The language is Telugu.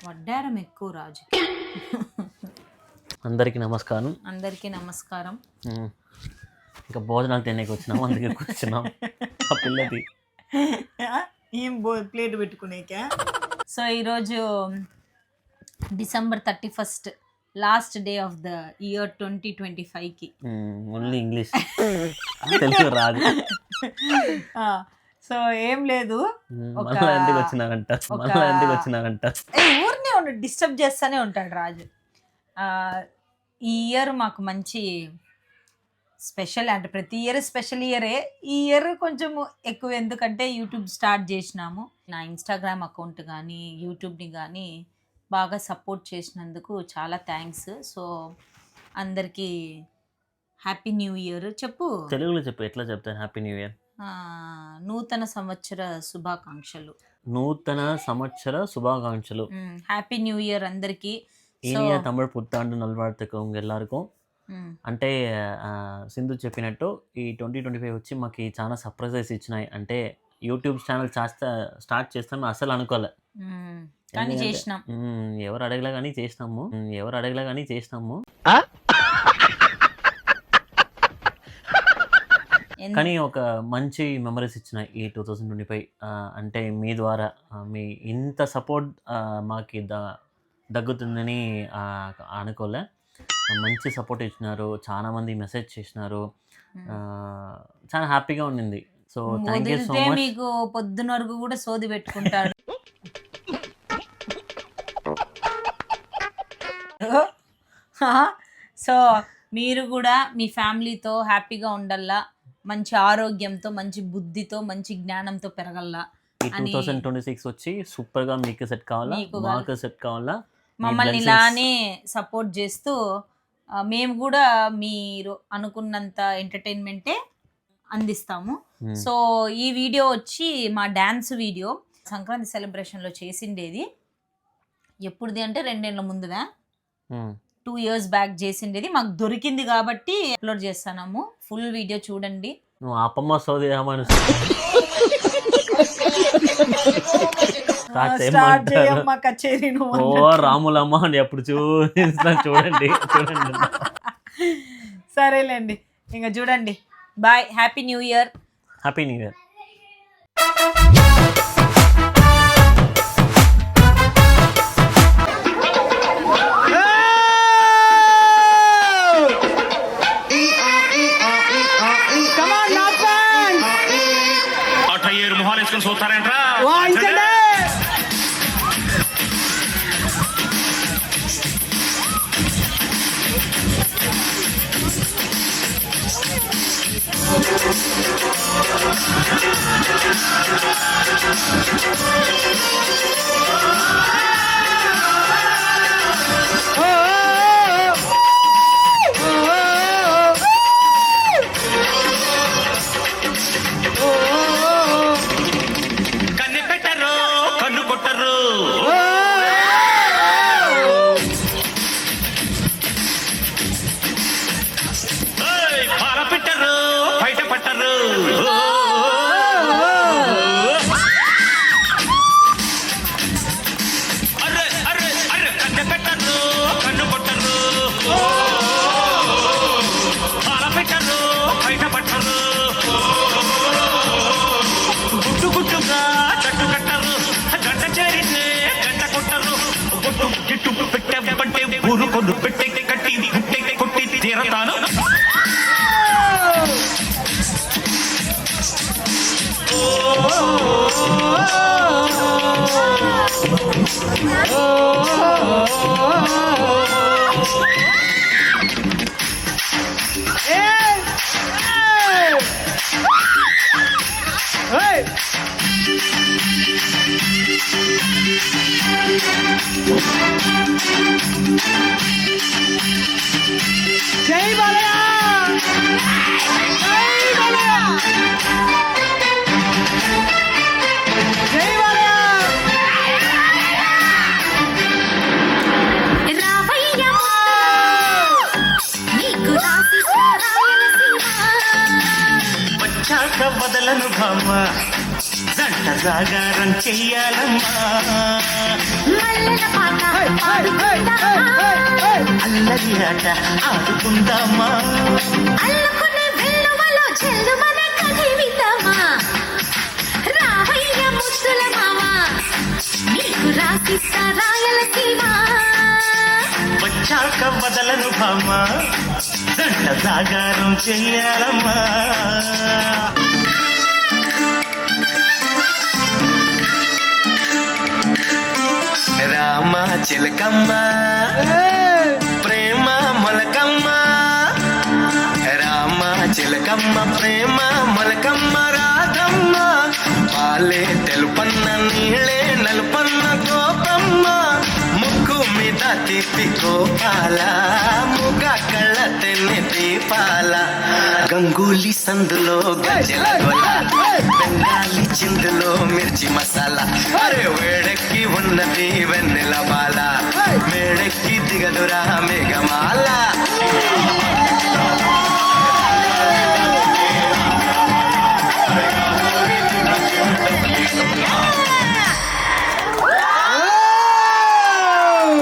వడ్డారం ఎక్కువ రాజు. అందరికీ నమస్కారం. అందరికీ నమస్కారం. ఇంకా భోజనాలు తినేకి వచ్చినాం, అందుకే కూర్చున్నాం. ఆ పిల్లది ఏం ప్లేట్ పెట్టుకునేకా. సో ఈరోజు December 31st, last day of the year 2025కి. ఓన్లీ ఇంగ్లీష్ తెలుగు రాదు. సో ఏం లేదు, మళ్ళీ ఎందుకు వచ్చినారంట ఊరినే ఉండి డిస్టర్బ్ చేస్తూనే ఉంటాడు రాజు. ఈ ఇయర్ మాకు మంచి స్పెషల్, అంటే ప్రతి ఇయర్ స్పెషల్ ఇయరే. ఈ ఇయర్ కొంచెం ఎక్కువ, ఎందుకంటే యూట్యూబ్ స్టార్ట్ చేసినాము. నా ఇన్స్టాగ్రామ్ అకౌంట్ కానీ యూట్యూబ్ని కానీ బాగా సపోర్ట్ చేసినందుకు చాలా థ్యాంక్స్. సో అందరికీ హ్యాపీ న్యూ ఇయర్. చెప్పు, తెలుగులో చెప్పు. ఎట్లా చెప్తాను హ్యాపీ న్యూ ఇయర్? నూతన సంవత్సర శుభాకాంక్షలు. నూతన సంవత్సర శుభాకాంక్షలు. హ్యాపీ న్యూ ఇయర్ అందరికీ. இனிய தமிழ் புத்தாண்டு నల్వార్తకు எல்லாருக்கும். అంటే సింధు చెప్పినట్టు ఈ 2025 వచ్చి మాకు చాలా సర్ప్రైజెస్ ఇచ్చినాయి. అంటే యూట్యూబ్ ఛానల్ స్టార్ట్ చేస్తాము అసలు అనుకోలే, కానీ చేసినాం. ఎవరు అడగలే కానీ చేసినాము. కానీ ఒక మంచి మెమరీస్ ఇచ్చినాయి ఈ 2025. అంటే మీ ద్వారా మీ ఇంత సపోర్ట్ మాకు దగ్గుతుందని అనుకోలే. మంచి సపోర్ట్ ఇచ్చినారు, చాలా మంది మెసేజ్ చేసినారు, చాలా హ్యాపీగా ఉండింది. So thank you so much. మీకు పొద్దున వరకు కూడా సోది పెట్టుకుంటాడు. సో మీరు కూడా మీ ఫ్యామిలీతో హ్యాపీగా ఉండాలా, మంచి ఆరోగ్యంతో, మంచి బుద్ధితో, మంచి జ్ఞానంతో పెరగల్లా. 2026 వచ్చి సూపర్ గా మీకు సెట్ కావాలా, మాకు సెట్ కావాలా. మమ్మల్ని ఇలానే సపోర్ట్ చేస్తూ మేము కూడా మీరు అనుకున్నంత ఎంటర్టైన్మెంటే అందిస్తాము. సో ఈ వీడియో వచ్చి మా డ్యాన్స్ వీడియో సంక్రాంతి సెలబ్రేషన్లో చేసిండేది. ఎప్పుడుది అంటే 2 ఏళ్ల ముందుదా, 2 years బ్యాక్ చేసిండేది. మాకు దొరికింది కాబట్టి అప్లోడ్ చేస్తున్నాము. ఫుల్ వీడియో చూడండి. నువ్వు ఆపమ్మ సోది రాములమ్మ అని ఎప్పుడు చూడండి. సరేలేండి, ఇంకా చూడండి. Bye, happy new year. Happy new year. చూస్తారంట్రా పెట్టి కట్టి కొట్టి తీరతాను. జై బాలయ్య, జై బాలయ్య, జై బాలయ్య. రావయ్య నీకు వచ్చాక బదలను భామ, జంట జాగారం చెయ్యాలమ్మా. మల్లెల పాట మంచి ఆట ఆడుకుందామా అల్లుకునే వెల్లువలో చెల్లుమనే కదివిద్దామా రావయ్య ముద్దుల మామ నీకు రాసిస్తా రాయలసీమ వచ్చాక వదలను భామ జంట జాగారం చెయ్యాలమ్మా రామ చిలకమ్మ ప్రేమ మొలకమ్మ రామ చిలకమ్మ ప్రేమ మొలకమ్మ రాధమ్మ పాలే తెలుపన్న నీళ్ళే నలుపన్న గోపమ్మ ముక్కు మీద తిప్పి గోపాల ముగ కళ్ళ తెన్ని దీపాల గంగూలీ సందులో గజల గొల బెంగాలీ చిందులో మిర్చి మసాలా అరే వేడెక్కి ఉన్నది వెన్నెల బాల మేడెక్కి దిగదురా మేఘం